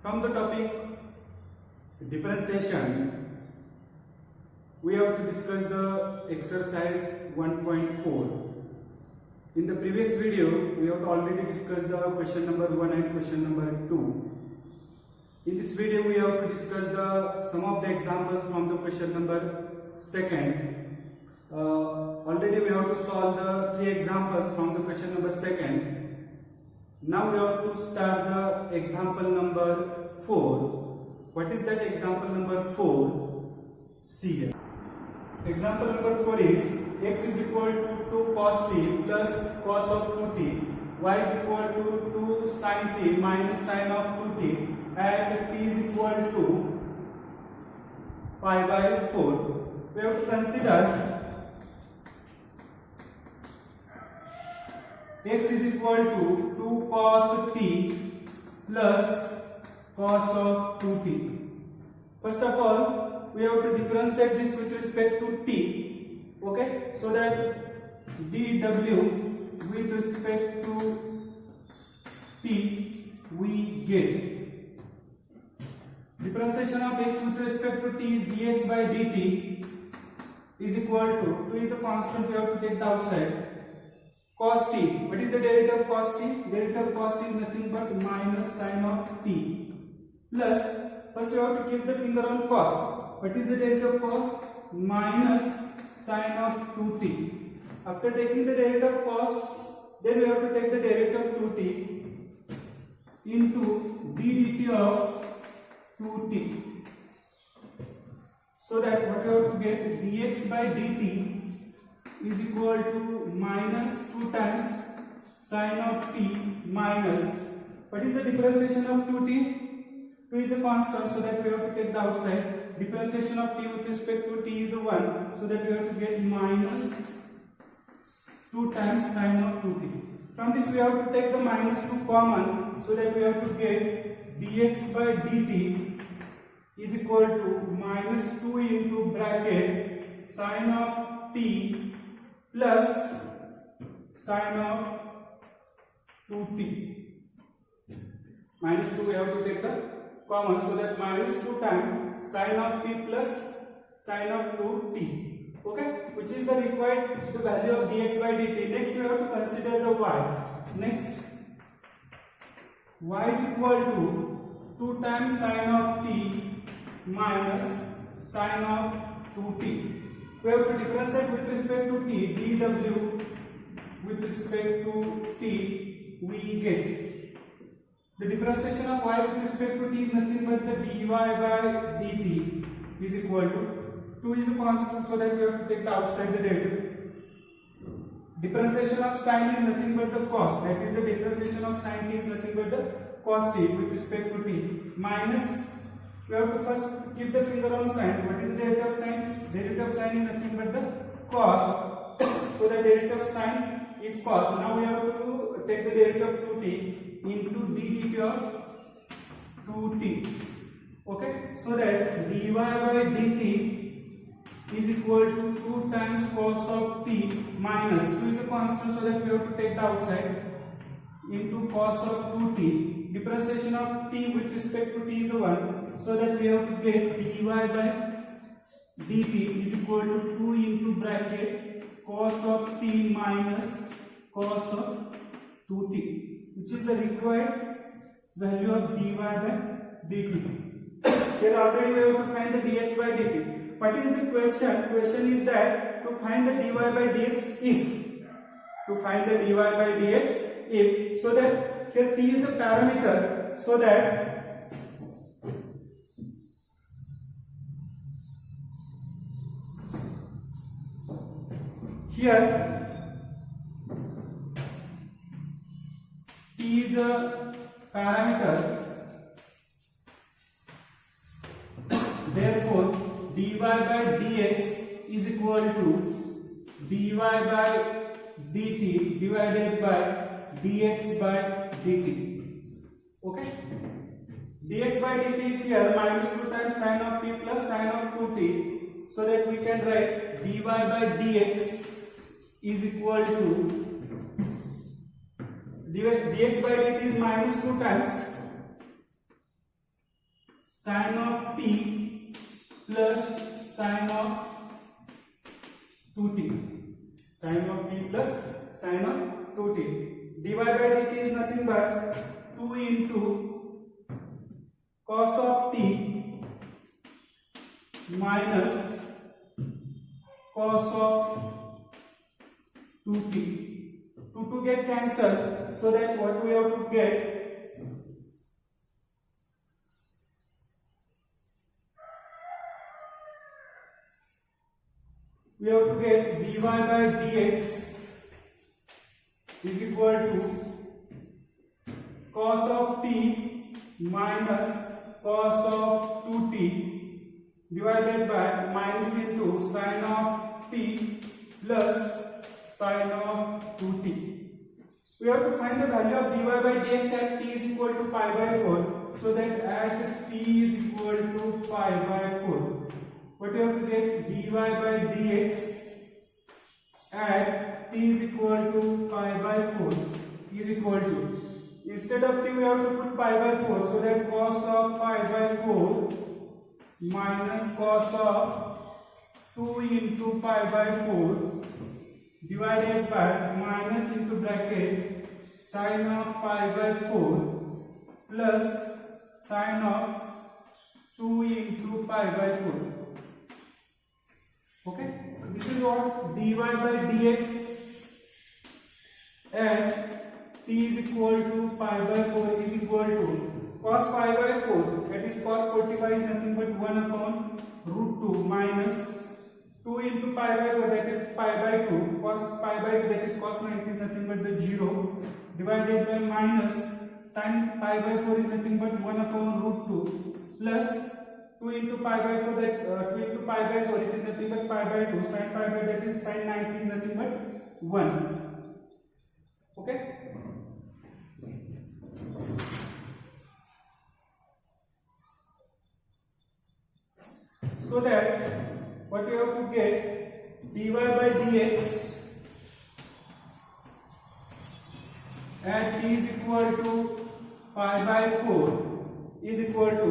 From the topic differentiation, we have to discuss the exercise 1.4. In the previous video, we have already discussed the question number 1 and question number 2. In this video, we have to discuss some of the examples from the question number 2. Already we have to solve the 3 examples from the question number 2. Now we have to start the example number 4. What is that example number 4? See here. Example number 4 is x is equal to 2 cos t plus cos of 2t, y is equal to 2 sin t minus sin of 2t, and t is equal to pi by 4. We have to consider x is equal to 2 cos t plus cos of 2t. First of all, we have to differentiate this with respect to t, okay? So that dw with respect to t we get differentiation of x with respect to t is dx by dt is equal to 2 is a constant, we have to take the outside. Cos t, what is the derivative of cos t? Derivative of cos t is nothing but minus sin of t plus, first we have to keep the finger on cos. What is the derivative of cos? Minus sin of 2t. After taking the derivative of cos, then we have to take the derivative of 2t into d dt of 2t. So that what we have to get, dx by dt is equal to minus 2 times sin of t minus, what is the differentiation of 2t? 2 is a constant, so that we have to take the outside. Differentiation of t with respect to t is 1, so that we have to get minus 2 times sin of 2t. From this we have to take the minus 2 common, so that we have to get dx by dt is equal to minus 2 into bracket sin of t plus sin of 2t. Minus 2 we have to take the common, so that minus 2 times sin of t plus sin of 2t, okay, which is the required the value of dx by dt. Next we have to consider the y. Next, y is equal to 2 times sin of t minus sin of 2t. We have to differentiate with respect to t, dw with respect to t we get. The differentiation of y with respect to t is nothing but the dy by dt is equal to 2 is a constant, so that we have to take the outside the derivative. Differentiation of sin is nothing but the cos, that is the differentiation of sin t is nothing but the cos t with respect to t minus, we have to first keep the finger on sin. What is the derivative of sin? Derivative of sin is nothing but the cos, so the derivative of sin is cos. Now we have to take the derivative of 2t into d dt of 2t, okay, so that dy by dt is equal to 2 times cos of t minus, 2 is a constant, so that we have to take the outside, into cos of 2t. Differentiation of t with respect to t is 1, so that we have to get dy by dt is equal to 2 into bracket cos of t minus cos of 2t, which is the required value of dy by dt. Here already we have to find the dx by dt. What is the question? Question is that to find the dy by dx if. To find the dy by dx if. So that here t is a parameter. So that here t is a parameter, therefore dy by dx is equal to dy by dt divided by dx by dt, okay. Dx by dt is here minus 2 times sin of t plus sin of 2t, so that we can write dy by dx is equal to dx by dt is minus 2 times sine of t plus sine of 2t. Sine of t plus sine of 2t. dy by dt is nothing but 2 into cos of t minus cos of 2t. 2 get cancelled, so that what we have to get, we have to get dy by dx is equal to cos of t minus cos of 2t divided by minus into sin of t plus sin of 2t. We have to find the value of dy by dx at t is equal to pi by 4, so that at t is equal to pi by 4. What you have to get, dy by dx at t is equal to pi by 4 is equal to, instead of t we have to put pi by 4, so that cos of pi by 4 minus cos of 2 into pi by 4 divided by minus into bracket sin of pi by 4 plus sin of 2 into pi by 4. Okay, this is what dy by dx at t is equal to pi by 4 is equal to cos pi by 4, that is cos 45 is nothing but 1 upon root 2 minus 2 into pi by 4, that is pi by 2, cos pi by 2, that is cos 90 is nothing but the 0, divided by minus sin pi by 4 is nothing but 1 upon root 2 plus 2 into pi by 4, that 2 into pi by 4 it is nothing but pi by 2, sin pi by, that is sin 90 is nothing but 1. Okay. So that what you have to get, dy by dx at t is equal to pi by 4 is equal to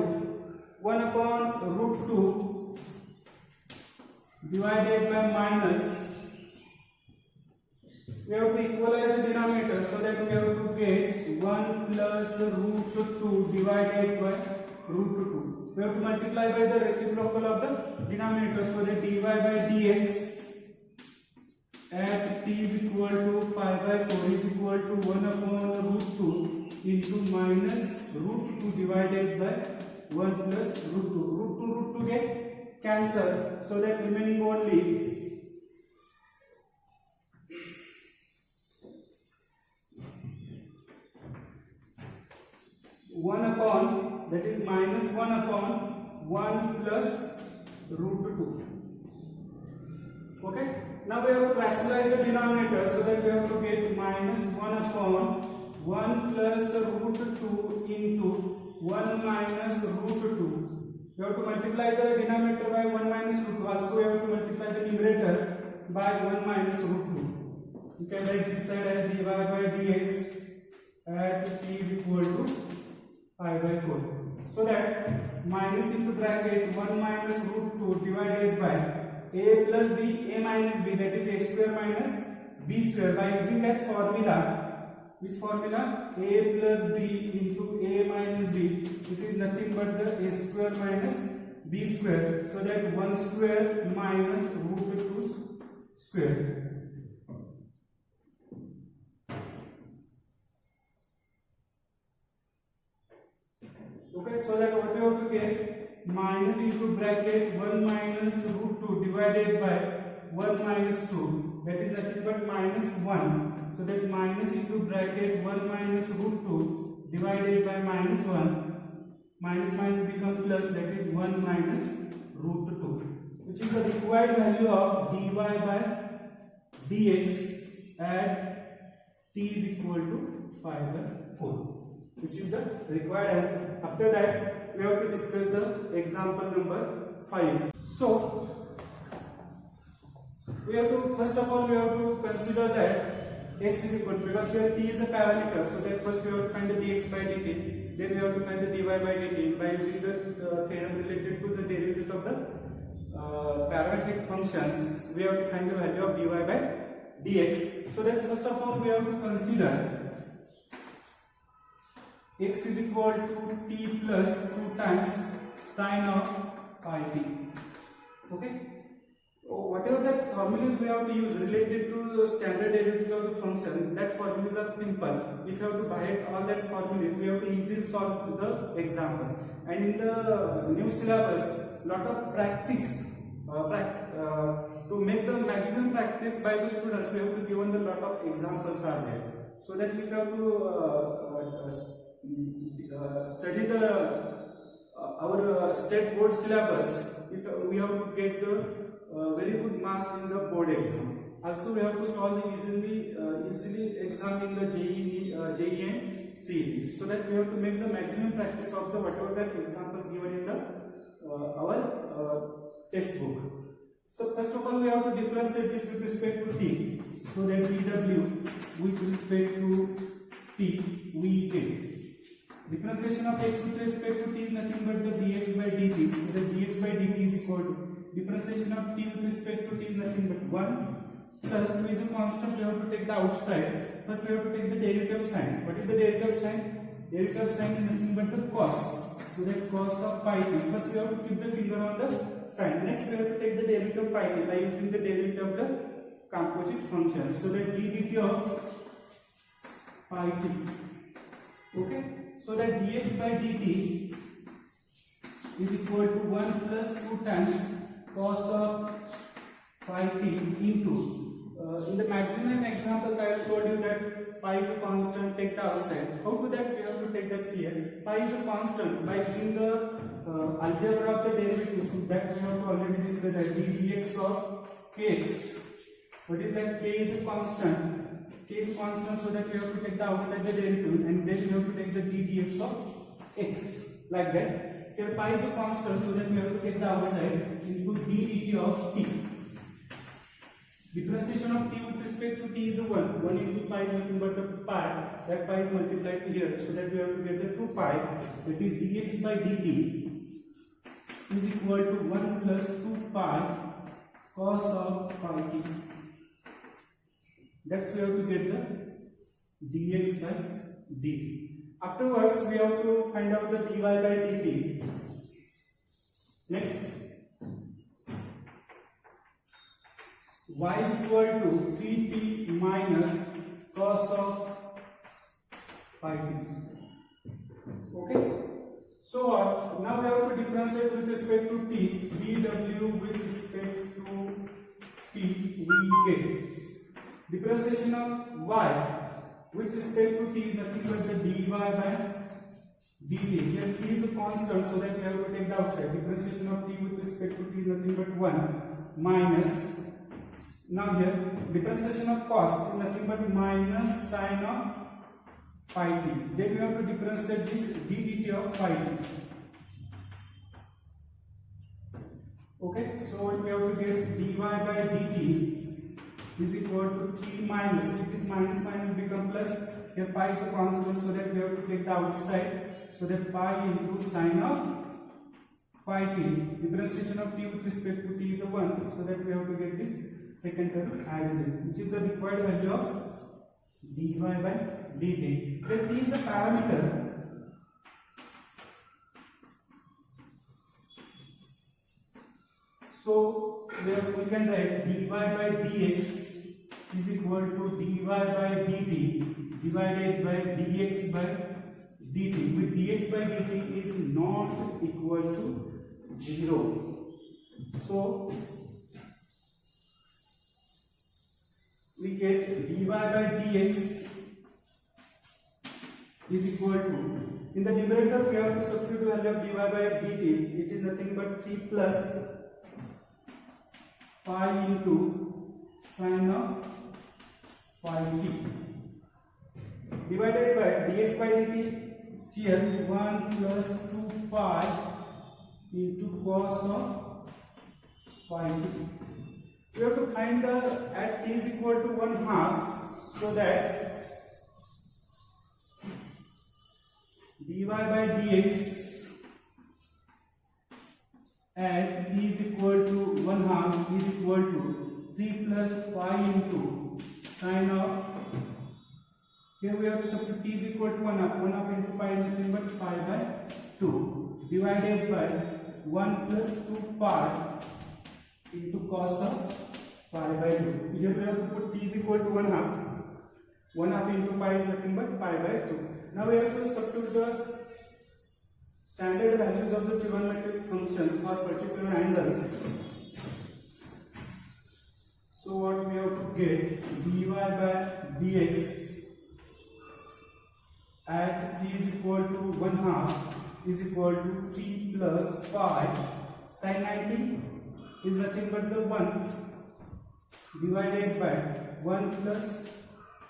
1 upon root 2 divided by minus, we have to equalize the denominator, so that we have to get 1 plus root 2 divided by root 2. We have to multiply by the reciprocal of the denominator, so that dy by dx at t is equal to pi by 4 is equal to 1 upon root 2 into minus root 2 divided by 1 plus root 2. Root 2 get cancelled, so that remaining only 1 upon, that is minus 1 upon 1 plus root 2. Okay. Now we have to rationalize the denominator, so that we have to get minus 1 upon 1 plus root 2 into 1 minus root 2. We have to multiply the denominator by 1 minus root 2. Also we have to multiply the numerator by 1 minus root 2. You can write this side as dy by dx at t is equal to pi by 4. So that minus into bracket 1 minus root 2 divided by a plus b, a minus b, that is a square minus b square. By using that formula, which formula? A plus b into a minus b, it is nothing but the a square minus b square. So that 1 square minus root 2 square. Okay, so that what we have to get, minus into bracket 1 minus root 2 divided by 1 minus 2, that is nothing but minus 1. So that minus into bracket 1 minus root 2 divided by minus 1, minus minus becomes plus, that is 1 minus root 2, which is the required value of dy by dx at t is equal to pi by 4. Which is the required answer. After that, we have to discuss the example number 5. So, we have to, first of all, we have to consider that x is equal to, because here t is a parameter, so that first we have to find the dx by dt. then we have to find the dy by dt by using the theorem related to the derivatives of the parametric functions. We have to find the value of dy by dx. So that first of all we have to consider x is equal to t plus 2 times sine of pi t. Okay. Whatever that formulas we have to use related to the standard derivatives of the function, that formulas are simple. If you have to buy all that formulas, we have to easily solve the examples. And in the new syllabus, lot of practice to make the maximum practice by the students. We have to given the lot of examples are there, so that if you have to study the our state board syllabus, if we have to get the very good marks in the board exam. Also, we have to solve easily exam in the JEE and CET, so that we have to make the maximum practice of the whatever that examples given in the our textbook. So first of all, we have to differentiate this with respect to t. So that dw with respect to t we get. Differentiation of x with respect to t is nothing but the dx by dt. So the dx by dt is equal to differentiation of t with respect to t is nothing but 1 plus 2 is a constant. We have to take the outside. First we have to take the derivative sign. What is the derivative sign? Derivative sign is nothing but the cos. So that cos of pi t. First we have to keep the finger on the sign. Next we have to take the derivative of pi t by using the derivative of the composite function. So that d dt of pi t. Okay. So that dx by dt is equal to 1 plus 2 times cos of pi t into in the maximum examples I have showed you that pi is a constant, take the outside. How to that? We have to take that here. Pi is a constant by using the algebra of the derivatives. So that we have to already discuss that dx of kx. What is that? K is a constant. K is constant, so that we have to take the outside the derivative, and then we have to take the ddx of x, like that. Here pi is a constant, so that we have to take the outside into d dt of t. Differentiation of t with respect to t is 1. 1 into pi is nothing but the pi. That pi is multiplied here, so that we have to get the 2 pi. That is dx by dt is equal to 1 plus 2 pi cos of pi t. That's we have to get the dx by dt. Afterwards, we have to find out the dy by dt. Next, y is equal to 3t minus cos of pi t. Okay. So now we have to differentiate with respect to t. dw with respect to t we get. Differentiation of y with respect to t is nothing but the dy by dt. Here t is a constant, so that we have to take the outside. Differentiation of t with respect to t is nothing but 1 minus. Now here differentiation of cos is nothing but minus sine of pi t. Then we have to differentiate this d dt of pi t. Okay, so what we have to get dy by dt is equal to t minus. If this minus minus become plus, here pi is a constant, so that we have to take the outside. So that pi into sine of pi t. Differentiation of t with respect to t is a 1, so that we have to get this second term as it is, which is the required value of dy by dt. Then t is a parameter. So we can write dy by dx is equal to dy by dt divided by dx by dt, with dx by dt is not equal to 0. So we get dy by dx is equal to, in the numerator we have to substitute value of dy by dt. It is nothing but t plus pi into sine of pi t divided by dx by dt is here 1 plus 2 pi into cos of pi t. We have to find the at t is equal to 1/2, so that dy by dx at t is equal to 1/2 is equal to 3 plus pi into sine of, here we have to substitute t is equal to 1/2 into pi is nothing but pi by 2 divided by 1 plus 2 pi into cos of pi by 2. Here we have to put t is equal to 1/2 into pi is nothing but pi by 2. Now we have to substitute the standard values of the trigonometric functions for particular angles. So what we have to get, dy by dx at t is equal to 1/2 is equal to 3 plus pi sin 90 is nothing but the 1 divided by 1 plus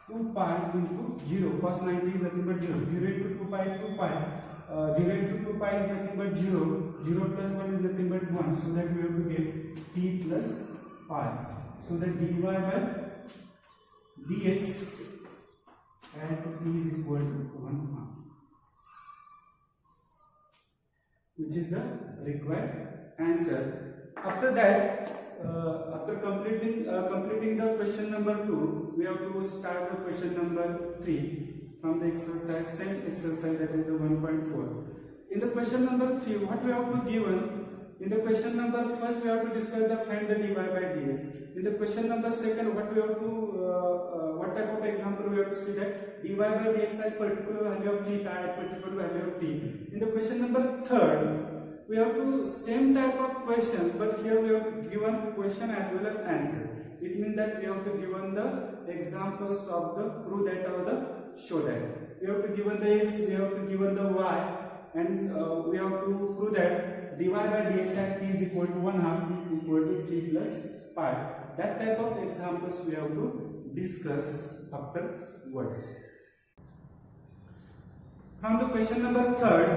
2 pi into 0. Cos 90 is nothing but 0. 0 into 2 pi 2 pi. 0 into 2 pi is nothing but 0. 0 plus 1 is nothing but 1. So that we have to get t plus pi. So that dy by dx at t is equal to 1/2, which is the required answer. After that, after completing the question number 2, we have to start the question number 3 from the exercise, same exercise, that is the 1.4. In the question number 3, what we have to given? In the question number first, we have to discuss the find the dy by dx. In the question number second, what we have to what type of example we have to see that dy by dx at particular value of theta at particular value of t. In the question number third, we have to same type of questions, but here we have to given question as well as answer. It means that we have to given the examples of the prove that or the show that. We have to given the x, we have to given the y, and we have to prove that dy by dx at t is equal to 1/2 is equal to 3 plus pi. That type of examples we have to discuss afterwards. From the question number third,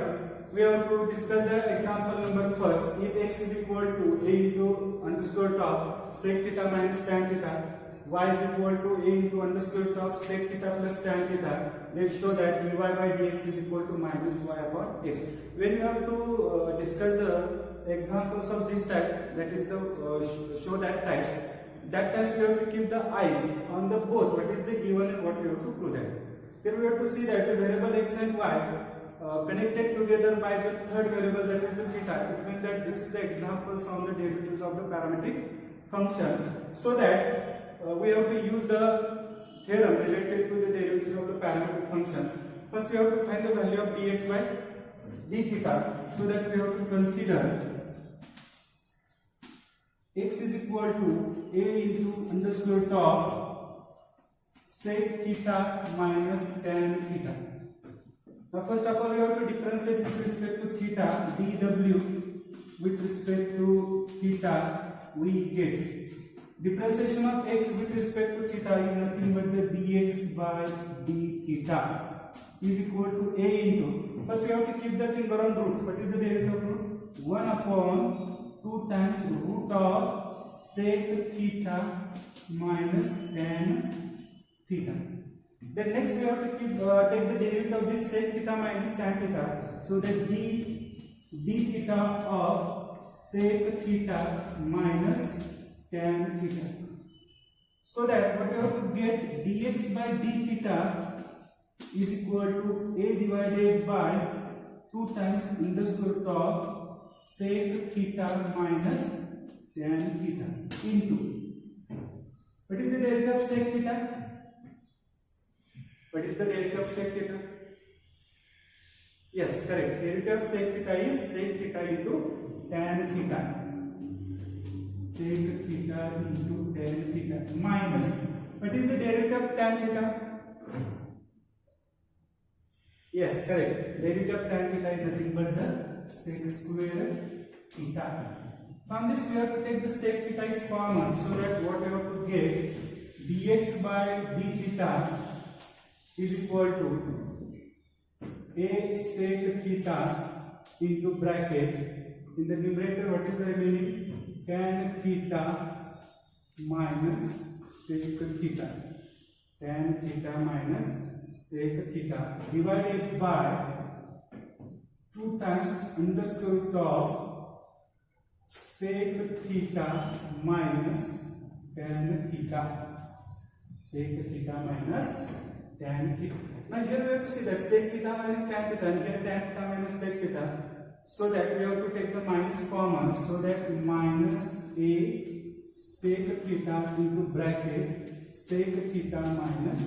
we have to discuss the example number first. If x is equal to a into underscore top sec theta minus tan theta, y is equal to a into underscore top sec theta plus tan theta, let's show that dy by dx is equal to minus y upon x. When you have to discuss the examples of this type, that is the show that types, we have to keep the eyes on the both what is the given and what we have to prove that. Here we have to see that the variable x and y connected together by the third variable, that is the theta. It means that this is the examples on the derivatives of the parametric function. So that we have to use the theorem related to the derivatives of the parametric function. First we have to find the value of dx by d theta. So that we have to consider x is equal to a into underscore top sec theta minus tan theta. Now first of all, we have to differentiate with respect to theta, dw with respect to theta, we get differentiation of x with respect to theta is nothing but the dx by d theta is equal to a into, first we have to keep the finger on root. What is the derivative of root? 1 upon 2 times root of sec theta minus tan theta. Then next we have to take the derivative of this sec theta minus tan theta. So that d theta of sec theta minus tan theta. So that what you have to get, dx by d theta is equal to a divided by 2 times underscore top sec theta minus tan theta into, what is the derivative of sec theta? What is the derivative of sec theta? Yes, correct. Derivative of sec theta is sec theta into tan theta. Sec theta into tan theta minus, what is the derivative of tan theta? Yes, correct. Derivative of tan theta is nothing but the sec square theta. From this we have to take the sec theta is common, so that what we have to get, dx by d theta is equal to a sec theta into bracket, in the numerator what is the remaining, tan theta minus sec theta, tan theta minus sec theta divided by 2 times under square root of sec theta minus tan theta. Sec theta minus tan theta. Now here we have to see that sec theta minus tan theta and here tan theta minus sec theta. So that we have to take the minus common. So that minus a sec theta into bracket sec theta minus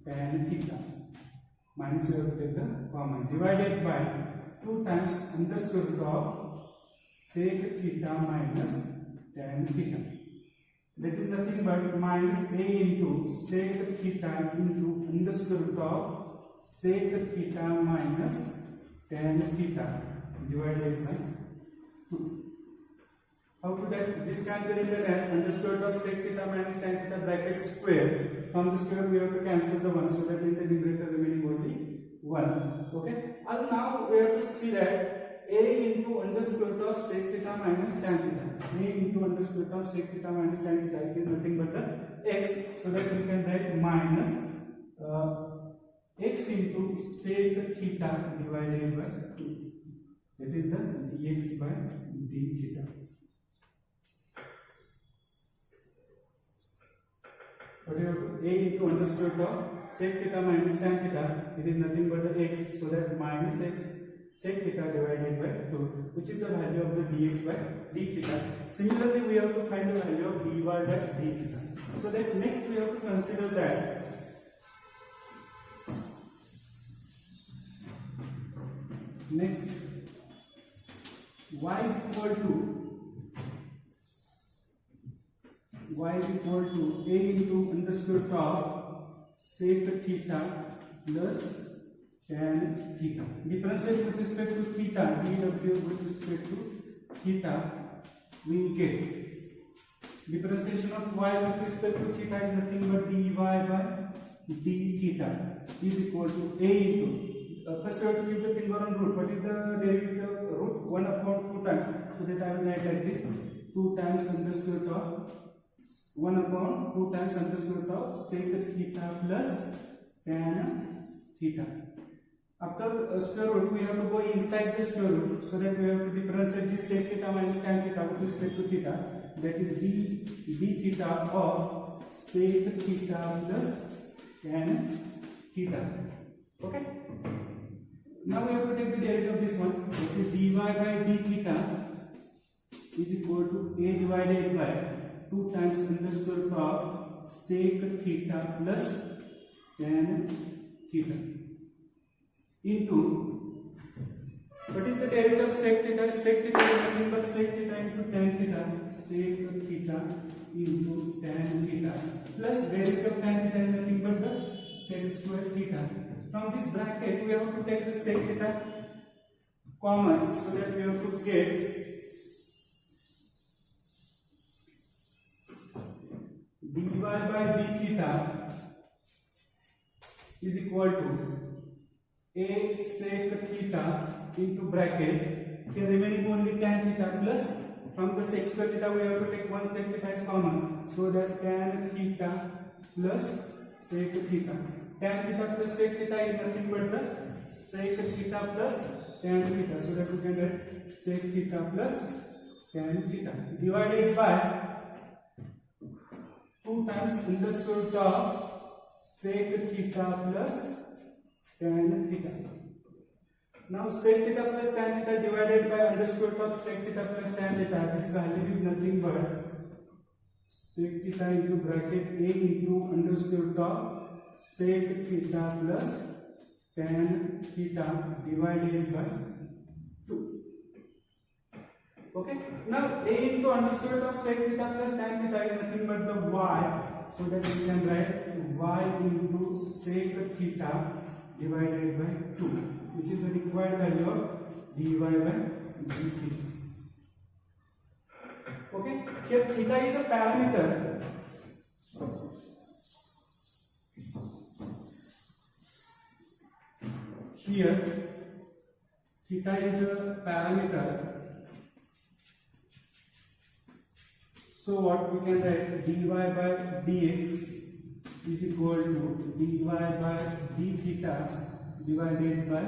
tan theta. Minus we have to take the common. Divided by 2 times under square root of sec theta minus tan theta. That is nothing but minus a into sec theta into under square root of sec theta minus tan theta divided by 2. How to that? This can be written as under square root of sec theta minus tan theta bracket square. From the square we have to cancel the 1, so that in the numerator remaining only 1. Okay. And now we have to see that a into under square root of sec theta minus tan theta. A into under square root of sec theta minus tan theta is nothing but the x, so that we can write minus x into sec theta divided by 2. That is the dx by d theta. What you have to a into under square root of sec theta minus tan theta, it is nothing but the x, so that minus x sec theta divided by 2, which is the value of the dx by d theta. Similarly, we have to find the value of dy by d theta. So that next we have to consider that next y is equal to a into under square root of sec theta plus tan theta. Differentiate with respect to theta, dw with respect to theta, we get differentiation of y with respect to theta is nothing but dy by d theta is equal to a into first we have to give the finger on root. What is the derivative of root? 1 upon 2 times. So that I will write like this: 2 times under square root of 1 upon 2 times under square root of sec theta plus tan theta. After square root, we have to go inside the square root, so that we have to differentiate this sec theta minus tan theta with respect to theta. That is d theta of sec theta plus tan theta. Okay. Now we have to take the derivative of this one. That is dy by d theta is equal to a divided by 2 times under square root of sec theta plus tan theta into what is the derivative of sec theta? Sec theta is nothing but sec theta into tan theta. Sec theta into tan theta plus derivative of tan theta is nothing but the sec square theta. From this bracket we have to take the sec theta common, so that we have to get dy by d theta is equal to a sec theta into bracket, here remaining only tan theta plus from the sec square theta we have to take one sec theta is common, so that tan theta plus sec theta. Tan theta plus sec theta is nothing but the sec theta plus tan theta, so that we can get sec theta plus tan theta divided by 2 times under square root of sec theta plus tan theta. Now sec theta plus tan theta divided by under square root of sec theta plus tan theta, this value is nothing but sec theta into bracket a into under square root of sec theta plus tan theta divided by 2. Okay. Now a into under square root of sec theta plus tan theta is nothing but the y, so that we can write y into sec theta divided by 2, which is the required value of dy by d theta. Okay. Here theta is a parameter. Here theta is a parameter. So what we can write, dy by dx is equal to dy by d theta divided by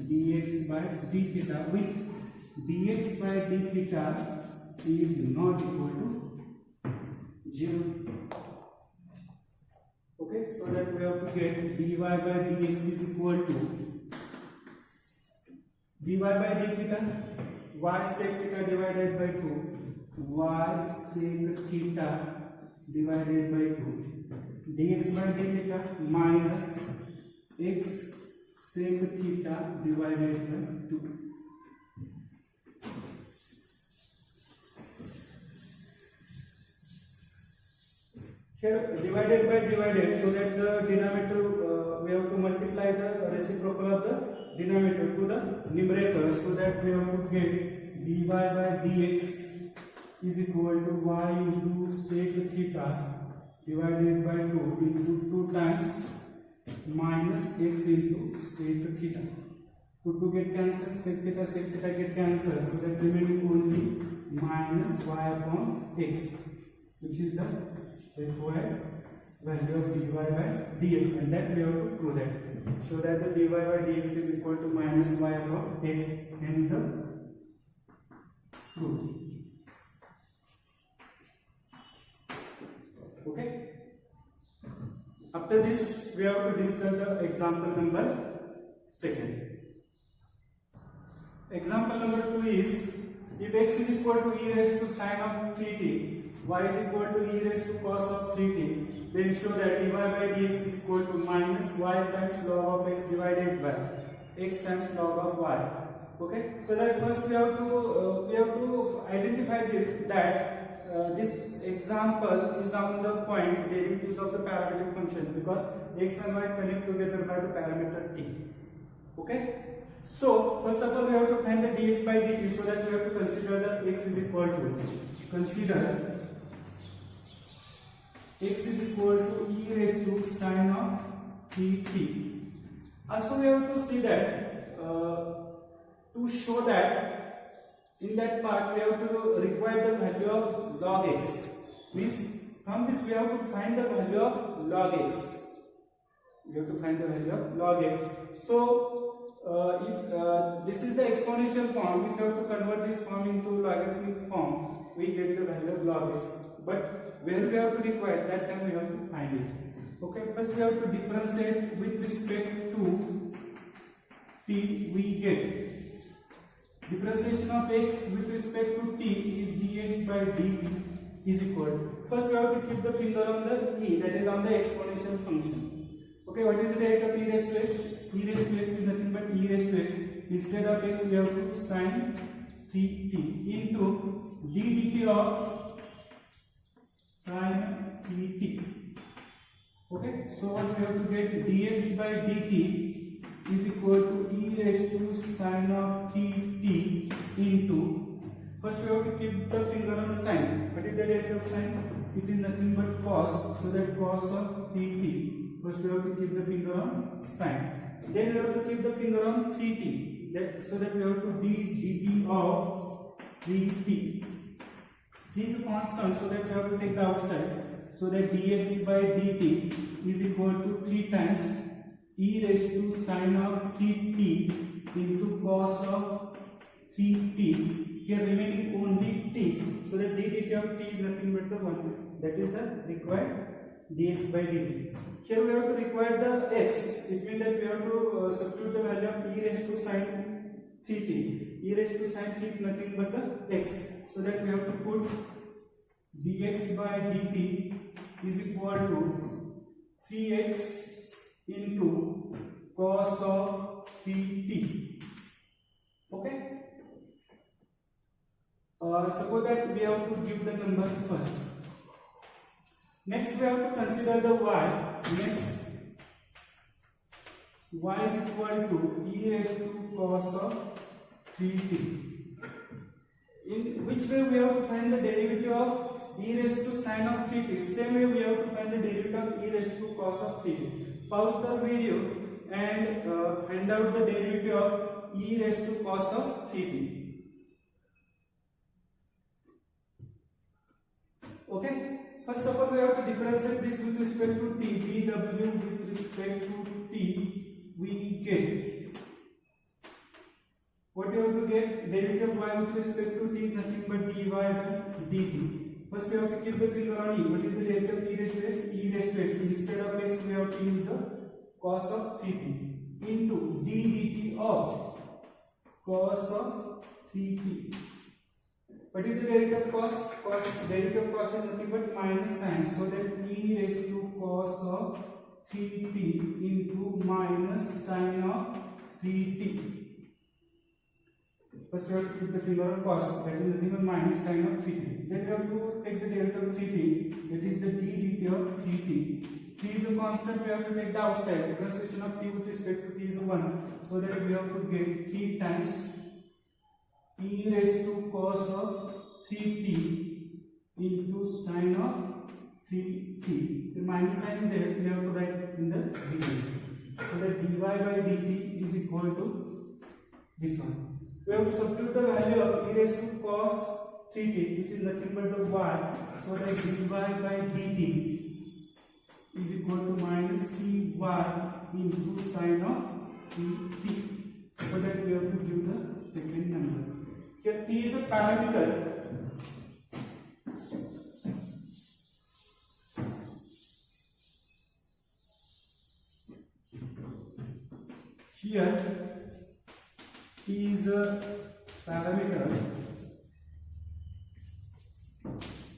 dx by d theta, with dx by d theta is not equal to 0. Okay, so that we have to get dy by dx is equal to dy by d theta, y sec theta divided by 2, y sec theta divided by 2, dx by d theta minus x sec theta divided by 2. Here divided by divided, so that the denominator we have to multiply the reciprocal of the denominator to the numerator, so that we have to get dy by dx is equal to y into sec theta divided by 2 into 2 times minus x into sec theta. 2 get cancelled, sec theta get cancelled, so that remaining only minus y upon x, which is the required value of dy by dx, and that we have to prove that. So that the dy by dx is equal to minus y upon x, and the proof. Okay. After this, we have to discuss the example number 2. Example number 2 is, if x is equal to e raised to sine of 3t, y is equal to e raised to cos of 3t, then show that dy by dx is equal to minus y times log of x divided by x times log of y. Okay, so that first we have to identify this example is on the point derivatives of the parametric function, because x and y connect together by the parameter t. Okay, so first of all we have to find the dx by dt, so that we have to consider the x is equal to e raised to sine of 3t. Also we have to see that to show that in that part we have to require the value of log x. Means from this we have to find the value of log x. So if this is the exponential form, if you have to convert this form into logarithmic form, we get the value of log x. But where we have to require, that time we have to find it. Okay, first we have to differentiate with respect to t. We get differentiation of x with respect to t is dx by dt is equal. First we have to keep the finger on the e, that is on the exponential function. Okay, what is the direct of e raised to x? E raised to x is nothing but e raised to x. Instead of x we have to sin 3t into d dt of sin 3t. Okay, so what we have to get, dx by dt is equal to e raised to sin of 3t into, first we have to keep the finger on sin. What is the derivative of sin? It is nothing but cos, so that cos of 3t. First we have to keep the finger on sin. Then we have to keep the finger on 3t, so that we have to d dt of 3t. This is a constant, so that we have to take the outside. So that dx by dt is equal to 3 times e raised to sine of 3t into cos of 3t. Here remaining only t, so that d dt of t is nothing but the 1. That is the required dx by dt. Here we have to require the x. It means that we have to substitute the value of e raised to sine 3t. E raised to sine 3t nothing but the x. So that we have to put dx by dt is equal to 3x into cos of 3t. Okay. Suppose that we have to give the number first. Next we have to consider the y. Next, y is equal to e raised to cos of 3t. In which way we have to find the derivative of e raised to sine of 3t? Same way we have to find the derivative of e raised to cos of 3t. Pause the video and find out the derivative of e raised to cos of 3t. Okay. First of all, we have to differentiate this with respect to t. dw with respect to t we get, what you have to get, derivative of y with respect to t is nothing but dy by dt. First we have to keep the finger on e. What is the derivative of e raised to x? E raised to x. Instead of x we have to use the cos of 3t into d dt of cos of 3t. What is the derivative of cos? Derivative of cos is nothing but minus sign. So that e raised to cos of 3t into minus sine of 3t. First we have to keep the finger on cos, that is nothing but minus sine of 3t. Then we have to take the derivative of 3t, that is the d dt of 3t. T is a constant, we have to take the outside. Differentiation of t with respect to t is 1. So that we have to get 3 times e raised to cos of 3t into sine of 3t. The minus sign is there, we have to write in the beginning. So that dy by dt is equal to this one. We have to substitute the value of e raised to cos 3t, which is nothing but the y. So that dy by dt is equal to minus 3y into sine of 3t. So that we have to give the second number. Here t is a parameter. Here t is a parameter,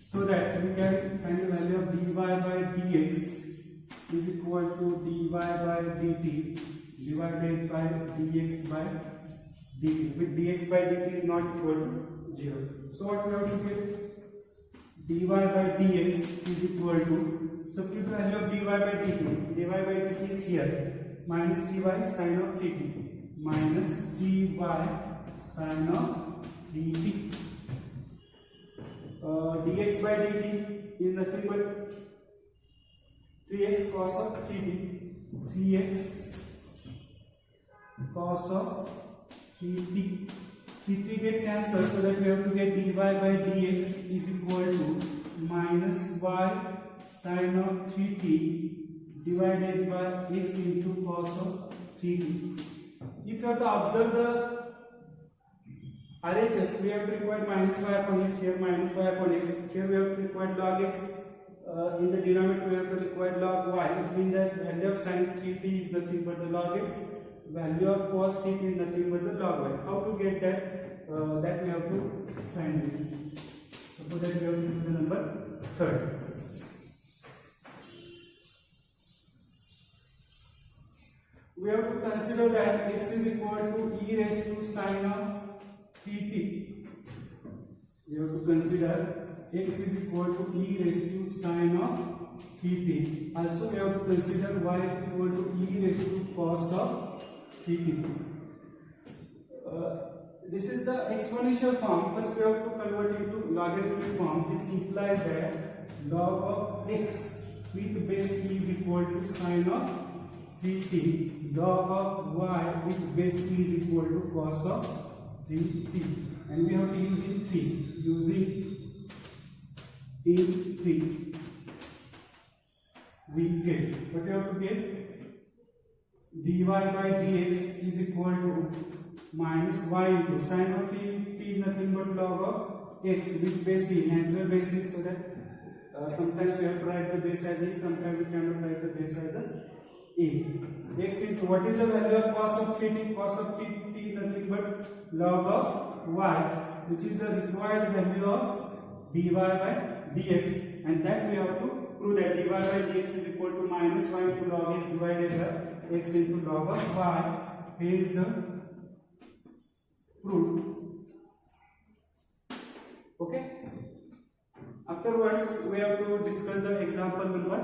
so that we can find the value of dy by dx is equal to dy by dt divided by dx by dt. With dx by dt is not equal to 0. So what we have to get? Dy by dx is equal to, substitute the value of dy by dt. Dy by dt is here, minus 3y sine of 3t, minus 3y sine of 3t. Dx by dt is nothing but 3x cos of 3t, 3x cos of 3t. 3 get cancelled, so that we have to get dy by dx is equal to minus y sine of 3t divided by x into cos of 3t. If you have to observe the RHS, we have to require minus y upon x, here minus y upon x, here we have to require log x, in the denominator we have to require log y. It means that value of sin 3t is nothing but the log x, value of cos 3t is nothing but the log y. How to get that? That we have to find it. Suppose that we have to give the number 3rd. We have to consider that x is equal to e raised to sine of 3t. We have to consider x is equal to e raised to sine of 3t. Also we have to consider y is equal to e raised to cos of 3t. This is the exponential form. First we have to convert into logarithmic form. This implies that log of x with base e is equal to sine of 3t. Log of y with base e is equal to cos of 3t. And we have to use in 3. Using in 3. We get, what we have to get? Dy by dx is equal to minus y into sine of 3t is nothing but log of x with base e, natural basis, so that sometimes we have to write the base as e, sometimes we cannot write the base as a x into, what is the value of cos of 3t? Cos of 3t is nothing but log of y, which is the required value of dy by dx, and that we have to prove that dy by dx is equal to minus y into log x divided by x into log of y. Here is the proof. Okay. Afterwards, we have to discuss the example number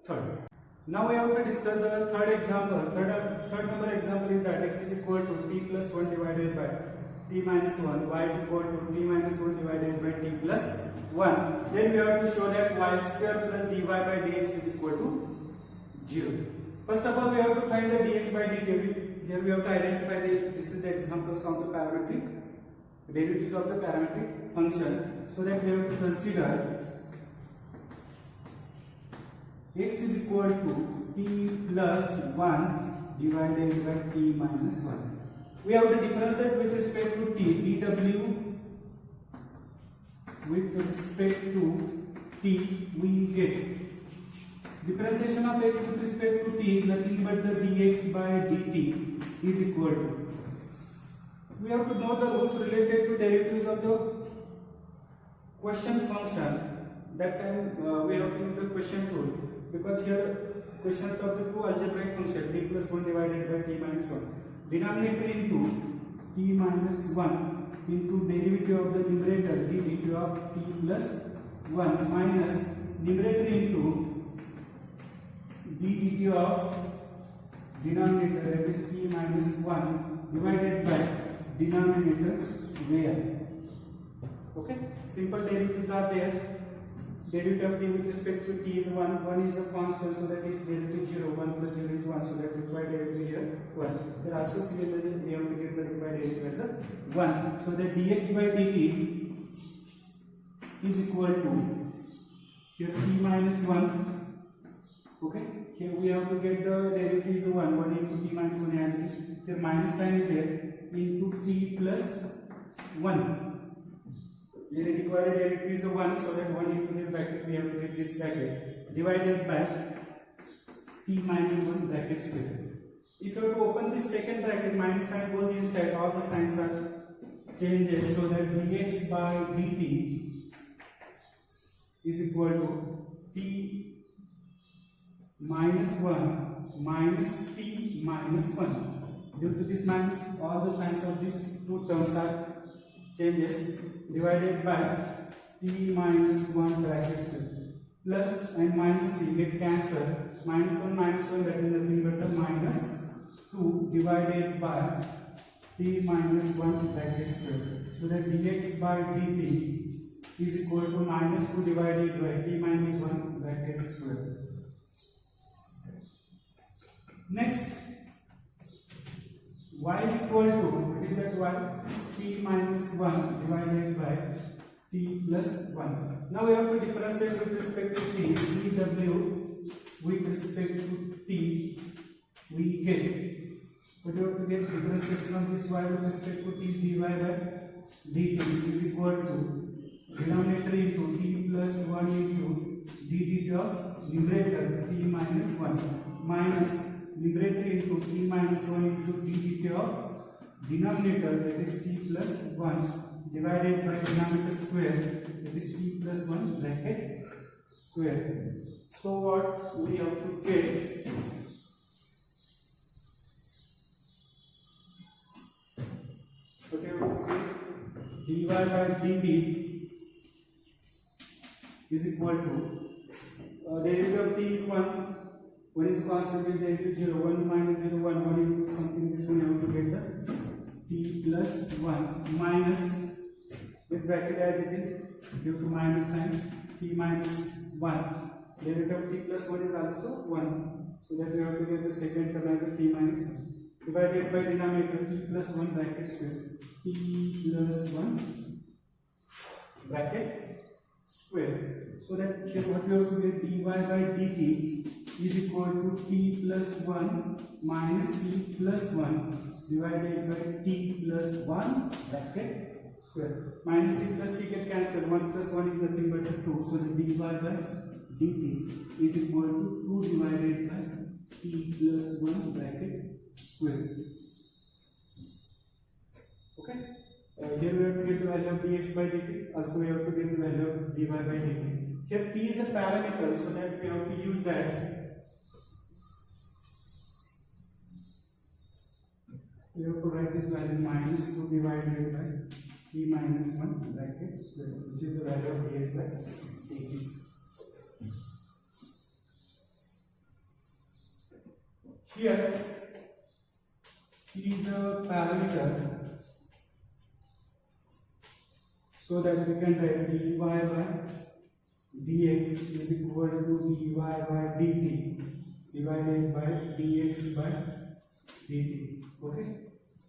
3rd. Now we have to discuss the third example. Third number example is that x is equal to t plus 1 divided by t minus 1, y is equal to t minus 1 divided by t plus 1. Then we have to show that y square plus dy by dx is equal to 0. First of all, we have to find the dx by dt. Here we have to identify this is the examples of the parametric derivatives of the parametric function. So that we have to consider x is equal to t plus 1 divided by t minus 1. We have to differentiate with respect to t, dw with respect to t, we get differentiation of x with respect to t, nothing but the dx by dt is equal to. We have to know the rules related to derivatives of the question function. That time we have to use the question tool, because here question of the two algebraic function t plus 1 divided by t minus 1. Denominator into t minus 1 into derivative of the numerator ddt of t plus 1 minus numerator into ddt of denominator, that is t minus 1 divided by denominator square. Okay, simple derivatives are there. Derivative of t with respect to t is 1, 1 is a constant, so that is derivative 0, 1 plus 0 is 1, so that required derivative here 1. Here also similarly we have to get the required derivative as a 1, so that dx by dt is equal to here t minus 1. Okay, here we have to get the derivative is 1, 1 into t minus 1 as it is. Here minus sign is there, into t plus 1. Here required derivative is 1, so that 1 into this bracket we have to get this bracket divided by t minus 1 bracket square. If you have to open this second bracket, minus sign goes inside, all the signs are changes, so that dx by dt is equal to t minus 1 minus t minus 1. Due to this minus, all the signs of these two terms are changes, divided by t minus 1 bracket square. Plus and minus t get cancelled. Minus 1 that is nothing but the minus 2 divided by t minus 1 bracket square. So that dx by dt is equal to minus 2 divided by t minus 1 bracket square. Next, y is equal to, what is that y? T minus 1 divided by t plus 1. Now we have to differentiate with respect to t, dw with respect to t, we get, what you have to get differentiation of this y with respect to t dy by dt is equal to denominator into t plus 1 into dt of numerator t minus 1 minus numerator into t minus 1 into ddt of denominator, that is t plus 1 divided by denominator square, that is t plus 1 bracket square. So what we have to get, dy by dt is equal to derivative of t is 1 is constant, with derivative 0, 1 minus 0, 1 into something, this one I have to get the t plus 1 minus this bracket as it is due to minus sign, t minus 1. Derivative of t plus 1 is also 1, so that we have to get the second term as a t minus 1 divided by denominator t plus 1 bracket square, t plus 1 bracket square. So that here what we have to get, dy by dt is equal to t plus 1 minus t plus 1 divided by t plus 1 bracket square. Minus t plus t get cancelled, 1 plus 1 is nothing but 2, so the dy by dt is equal to 2 divided by t plus 1 bracket square. Okay, here we have to get the value of dx by dt, also we have to get the value of dy by dt. Here t is a parameter, so that we have to use that. We have to write this value minus 2 divided by t minus 1 bracket square, which is the value of dx by dt. Here t is a parameter, so that we can write dy by dx is equal to dy by dt divided by dx by dt. Okay,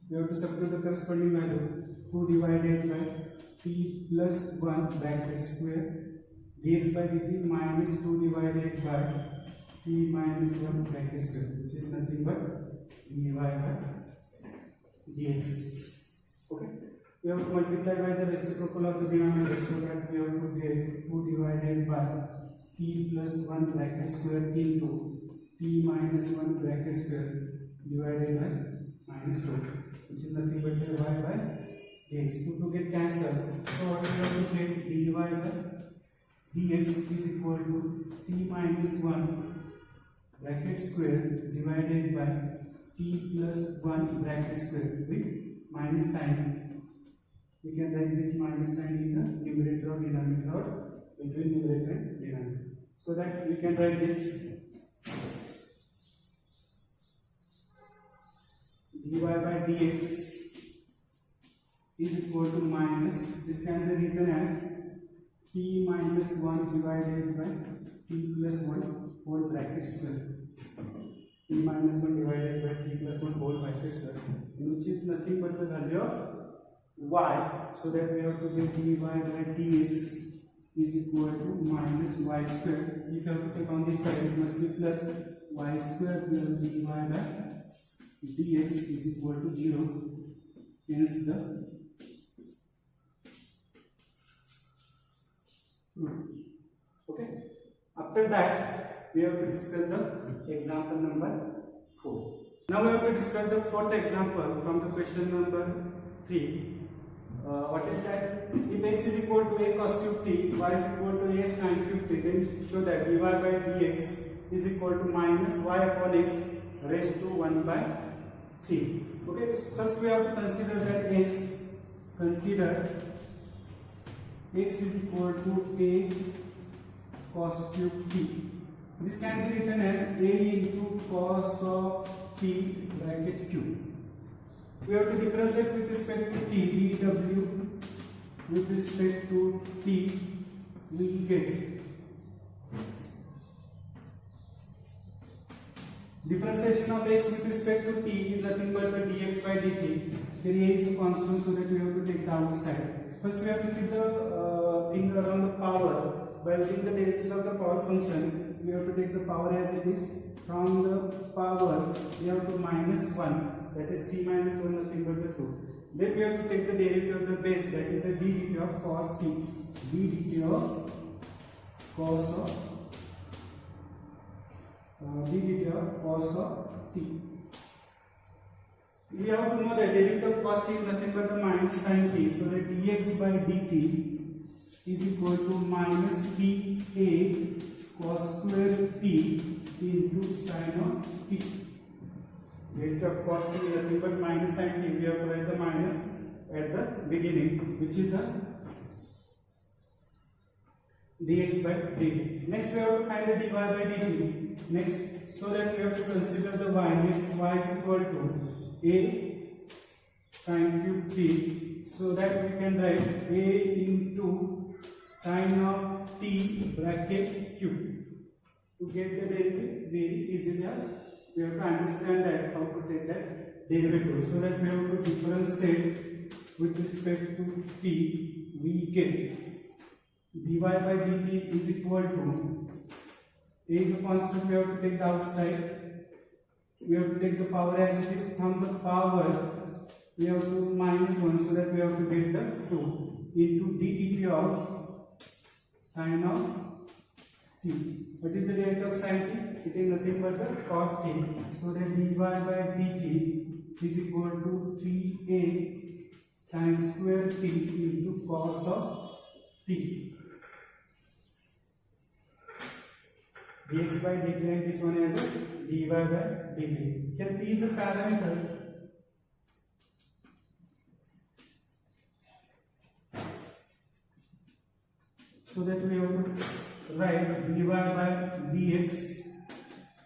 we have to substitute the corresponding value, 2 divided by t plus 1 bracket square dx by dt minus 2 divided by t minus 1 bracket square, which is nothing but dy by dx. Okay, we have to multiply by the reciprocal of the denominator, so that we have to get 2 divided by t plus 1 bracket square into t minus 1 bracket square divided by minus 2, which is nothing but dy by dx. To get cancelled, so what we have to get dy by dx is equal to t minus 1 bracket square divided by t plus 1 bracket square with minus sign. We can write this minus sign in the numerator or denominator, or between numerator and denominator, so that we can write this dy by dx is equal to minus, this can be written as t minus 1 divided by t plus 1 whole bracket square, t minus 1 divided by t plus 1 whole bracket square, which is nothing but the value of y, so that we have to get dy by dx is equal to minus y square. If you have to take on this side, it must be plus y square plus dy by dx is equal to 0. Hence the proof. Okay. After that, we have to discuss the example number 4. Now we have to discuss the fourth example from the question number 3. What is that? If x is equal to a cos cube t, y is equal to a sin cube t, then show that dy by dx is equal to minus y upon x raised to 1 by 3. Okay, first we have to consider that x is equal to a cos cube t. This can be written as a into cos of t bracket cube. We have to differentiate with respect to t, dw with respect to t, we get differentiation of x with respect to t is nothing but the dx by dt. Here a is a constant, so that we have to take the outside. First we have to keep the thing around the power. By using the derivatives of the power function, we have to take the power as it is. From the power, we have to minus 1, that is t minus 1, nothing but the 2. Then we have to take the derivative of the base, that is the d dt of cos t, d dt of cos of t. We have to know that derivative of cos t is nothing but the minus sin t, so that dx by dt is equal to minus t a cos square t into sin of t. Derivative of cos t is nothing but minus sin t. We have to write the minus at the beginning, which is the dx by dt. Next we have to find the dy by dt. Next, so that we have to consider the y. Next, y is equal to a sin cube t, so that we can write a into sin of t bracket cube. To get the derivative very easily, we have to understand that how to take that derivative, so that we have to differentiate with respect to t. We get dy by dt is equal to a is a constant, we have to take the outside, we have to take the power as it is. From the power we have to minus 1, so that we have to get the 2 into d dt of sin of t. What is the derivative of sin t? It is nothing but the cos t, so that dy by dt is equal to 3a sin square t into cos of t. Dx by dt, and this one as a dy by dt. Here t is the parameter. So that we have to write dy by dx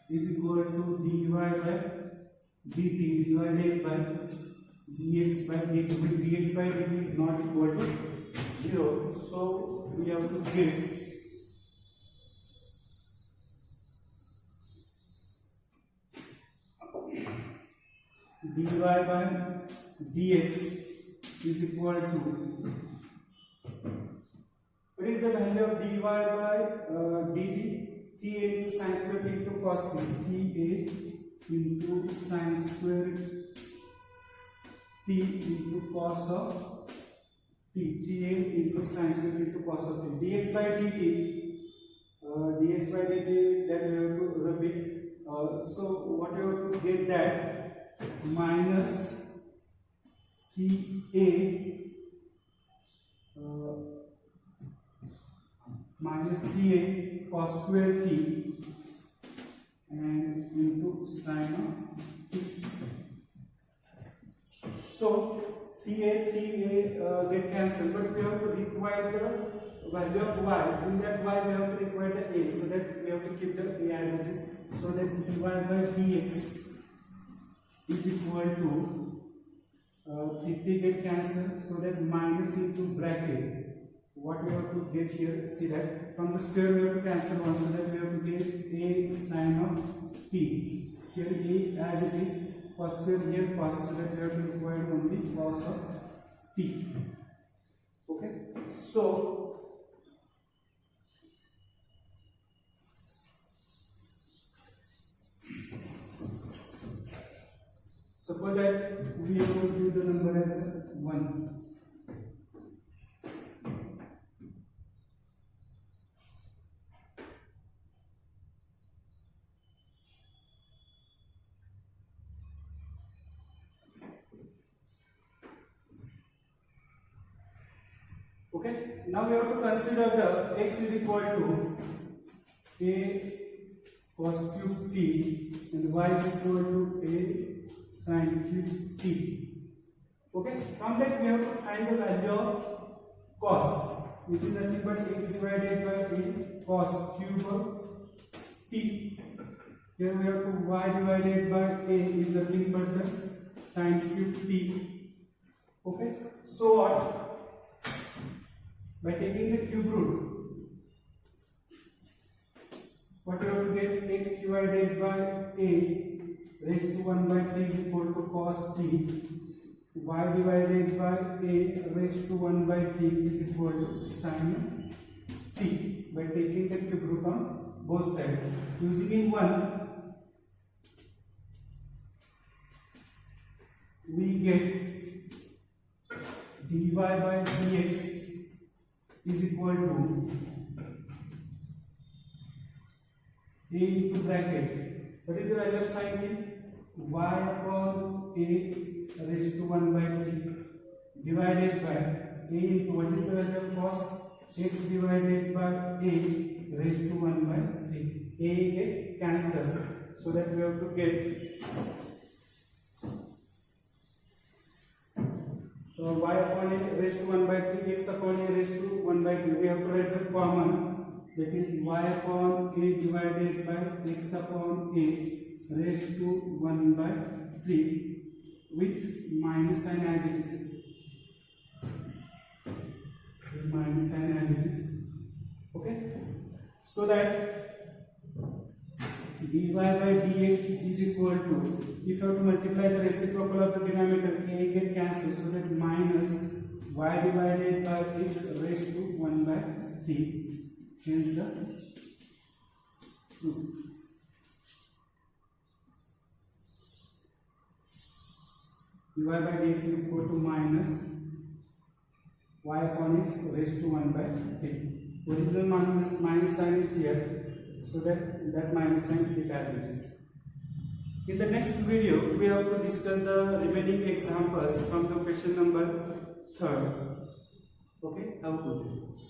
is equal to dy by dt divided by dx by dt. But dx by dt is not equal to 0, so we have to get dy by dx is equal to, what is the value of dy by dt? T into sin square t into cos t, ta into sin square t into cos of t, ga into sin square into cos of t, dx by dt, that we have to rub it. So what you have to get that minus ta minus ta cos square t and into sin of t. So ta get cancelled, but we have to require the value of y. In that y we have to require the a, so that we have to keep the a as it is, so that dy by dx is equal to 3 get cancelled, so that minus into bracket. What we have to get here, see that from the square we have to cancel one, so that we have to get a sin of t. Here a as it is, cos square, here cos, so that we have to require only cos of t. Okay, so suppose that we have to give the number as 1. Okay, now we have to consider the x is equal to a cos cube t and y is equal to a sin cube t. Okay, from that we have to find the value of cos, which is nothing but x divided by a cos cube of t. Here we have to y divided by a is nothing but the sin cube t. Okay, so what? By taking the cube root, what you have to get, x divided by a raised to 1 by 3 is equal to cos t, y divided by a raised to 1 by 3 is equal to sin t. By taking the cube root on both sides, using in 1, we get dy by dx is equal to a into bracket. What is the value of sin t? Y upon a raised to 1 by 3 divided by a into, what is the value of cos? X divided by a raised to 1 by 3. A get cancelled, so that we have to get y upon a raised to 1 by 3, x upon a raised to 1 by 3. We have to write the common, that is y upon a divided by x upon a raised to 1 by 3 with minus sign as it is. With minus sign as it is. Okay? So that dy by dx is equal to, if you have to multiply the reciprocal of the denominator, a get cancelled, so that minus y divided by x raised to 1 by 3. Change the root. Dy by dx is equal to minus y upon x raised to 1 by 3. Original minus sign is here, so that minus sign keep as it is. In the next video, we have to discuss the remaining examples from the question number 3. Okay, how to do it.